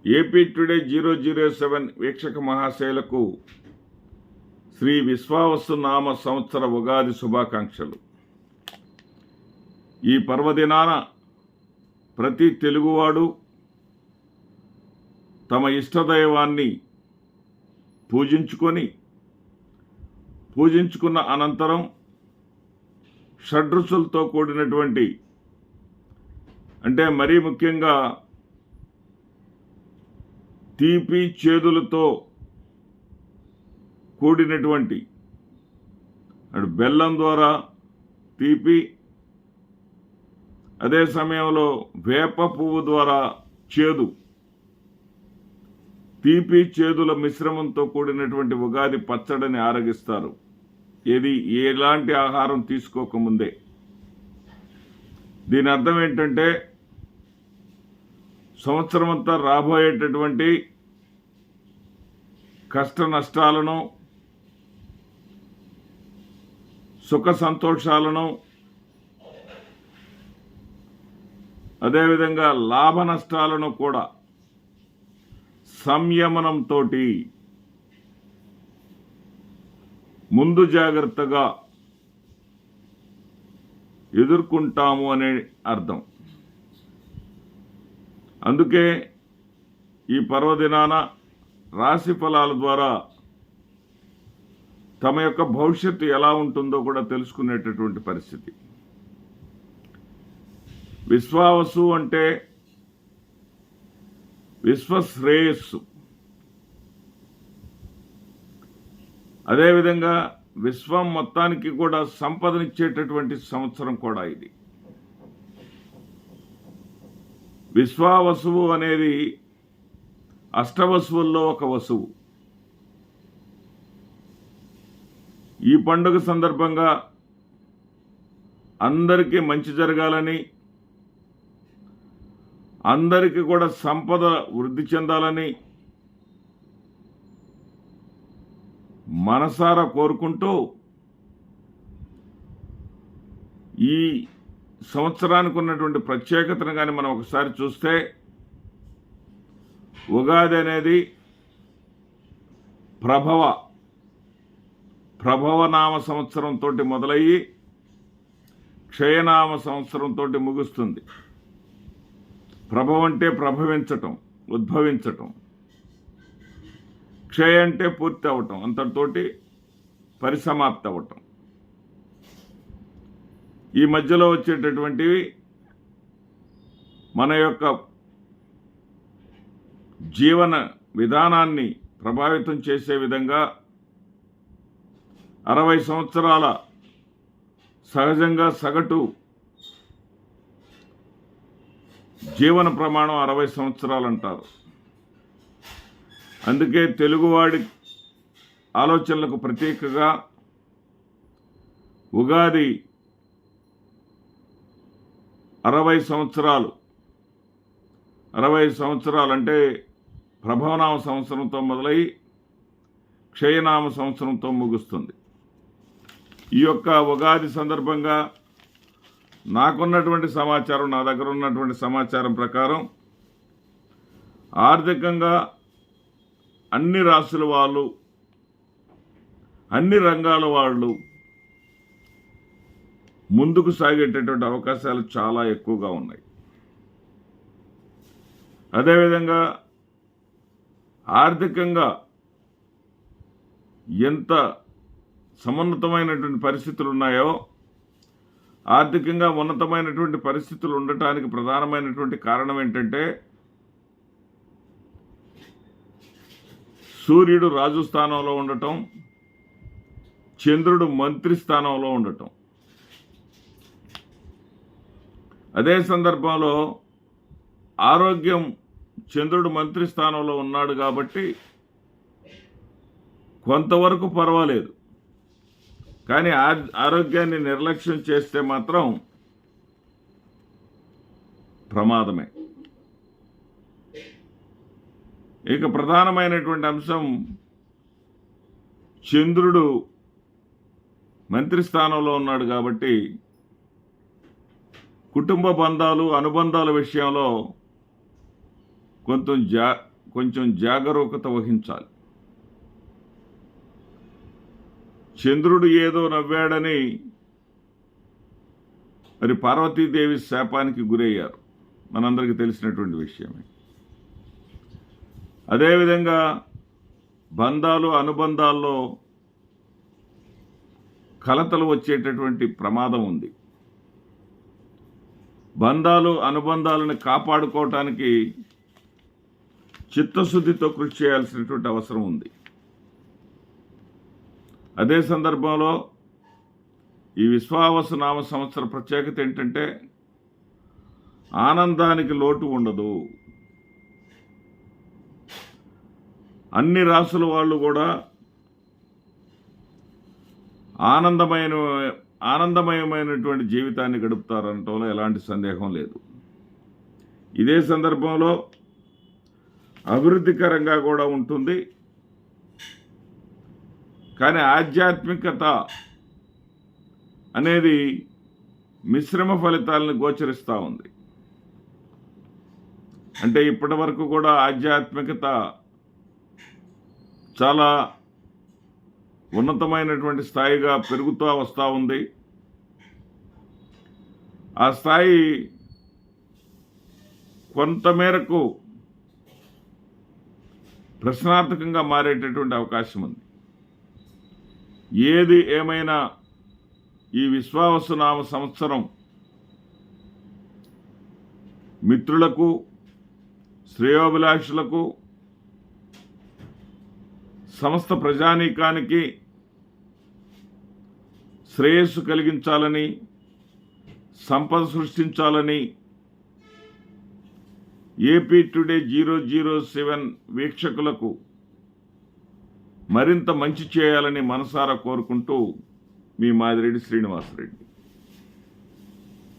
AP today 007 వీక్షక మహాశయులకు Shri Vishwavasu నామ సంవత్సర ఉగాది శుభాకాంక్షలు. ఈ పర్వదినాన ప్రతి తెలుగువాడు తమ ఇష్టదైవాన్ని పూజించుకున్న అనంతరం షడ్రుచులతో కూడినటువంటి, అంటే మరీ ముఖ్యంగా తీపి చేదులతో కూడినటువంటి బెల్లం ద్వారా తీపి, అదే సమయంలో వేప పువ్వు ద్వారా చేదు, తీపి చేదుల మిశ్రమంతో కూడినటువంటి ఉగాది పచ్చడిని ఆరగిస్తారు. ఎలాంటి ఆహారం తీసుకోకముందే. దీని అర్థం ఏంటంటే సంవత్సరం అంతా రాబోయేటటువంటి కష్ట నష్టాలను, సుఖ సంతోషాలను, అదేవిధంగా లాభ నష్టాలను కూడా సంయమనంతో ముందు జాగ్రత్తగా ఎదుర్కొంటాము అనే అర్థం. అందుకే ఈ పర్వదినాన రాశి ఫలాల ద్వారా తమ యొక్క భవిష్యత్తు ఎలా ఉంటుందో కూడా తెలుసుకునేటటువంటి పరిస్థితి. విశ్వావసు అంటే విశ్వశ్రేయస్సు. అదేవిధంగా విశ్వం మొత్తానికి కూడా సంపదనిచ్చేటటువంటి సంవత్సరం కూడా ఇది. విశ్వావసువు అనేది అష్టవసువుల్లో ఒక వసువు. ఈ పండుగ సందర్భంగా అందరికీ మంచి జరగాలని, అందరికీ కూడా సంపద వృద్ధి చెందాలని మనసారా కోరుకుంటూ, ఈ సంవత్సరానికి ఉన్నటువంటి ప్రత్యేకతను కానీ మనం ఒకసారి చూస్తే, ఉగాది అనేది ప్రభవనామ సంవత్సరంతో మొదలయ్యి క్షయనామ సంవత్సరంతో ముగుస్తుంది. ప్రభవ అంటే ప్రభవించటం, ఉద్భవించటం. క్షయ అంటే పూర్తి అవటం, అంతటితోటి పరిసమాప్తి అవటం. ఈ మధ్యలో వచ్చేటటువంటివి మన యొక్క జీవన విధానాన్ని ప్రభావితం చేసే విధంగా 60 సంవత్సరాల సహజంగా సగటు జీవన ప్రమాణం 60 సంవత్సరాలు అంటారు. అందుకే తెలుగువాడి ఆలోచనలకు ప్రతీకగా ఉగాది 60 సంవత్సరాలు అంటే ప్రభవనామ సంవత్సరంతో మొదలై క్షయనామ సంవత్సరంతో ముగుస్తుంది. ఈ యొక్క ఉగాది సందర్భంగా నాకున్నటువంటి సమాచారం, నా దగ్గర ఉన్నటువంటి సమాచారం ప్రకారం ఆర్థికంగా అన్ని రాశుల వాళ్ళు, అన్ని రంగాల వాళ్ళు ముందుకు సాగేటటువంటి అవకాశాలు చాలా ఎక్కువగా ఉన్నాయి. అదేవిధంగా ఆర్థికంగా ఎంత సమున్నతమైనటువంటి పరిస్థితులు ఉన్నాయో, ఆర్థికంగా ఉన్నతమైనటువంటి పరిస్థితులు ఉండటానికి ప్రధానమైనటువంటి కారణం ఏంటంటే సూర్యుడు రాజు స్థానంలో ఉండటం, చంద్రుడు మంత్రి స్థానంలో ఉండటం. అదే సందర్భంలో ఆరోగ్యం, చంద్రుడు మంత్రి స్థానంలో ఉన్నాడు కాబట్టి కొంతవరకు పర్వాలేదు. కానీ ఆరోగ్యాన్ని నిర్లక్ష్యం చేస్తే మాత్రం ప్రమాదమే. ఇక ప్రధానమైనటువంటి అంశం, చంద్రుడు మంత్రి స్థానంలో ఉన్నాడు కాబట్టి కుటుంబ బంధాలు, అనుబంధాల విషయంలో కొంచెం కొంచెం జాగరూకత వహించాలి. చంద్రుడు ఏదో నవ్వాడని మరి పార్వతీదేవి శాపానికి గురయ్యారు, మనందరికీ తెలిసినటువంటి విషయమే. అదేవిధంగా బంధాలు అనుబంధాల్లో కలతలు వచ్చేటటువంటి ప్రమాదం ఉంది. బంధాలు అనుబంధాలను కాపాడుకోవటానికి చిత్తశుద్ధితో కృషి చేయాల్సినటువంటి అవసరం ఉంది. అదే సందర్భంలో ఈ విశ్వావసు నామ సంవత్సర ప్రత్యేకత ఏంటంటే ఆనందానికి లోటు ఉండదు. అన్ని రాసుల వాళ్ళు కూడా ఆనందమయమైనటువంటి జీవితాన్ని గడుపుతారనటంలో ఎలాంటి సందేహం లేదు. ఇదే సందర్భంలో అభివృద్ధికరంగా కూడా ఉంటుంది. కానీ ఆధ్యాత్మికత అనేది మిశ్రమ ఫలితాలను గోచరిస్తూ ఉంది. అంటే ఇప్పటి వరకు కూడా ఆధ్యాత్మికత చాలా ఉన్నతమైనటువంటి స్థాయిగా పెరుగుతూ వస్తూ ఉంది. ఆ స్థాయి కొంతమేరకు ప్రశ్నార్థకంగా మారేటటువంటి అవకాశం ఉంది. ఏది ఏమైనా ఈ విశ్వావసు నామ సంవత్సరం మిత్రులకు, శ్రేయోభిలాషులకు, సమస్త ప్రజానీకానికి శ్రేయస్సు కలిగించాలని, సంపద సృష్టించాలని ఏపీ టుడే 007 వీక్షకులకు మరింత మంచి చేయాలని మనసారా కోరుకుంటూ మీ మాదిరెడ్డి శ్రీనివాసరెడ్డి.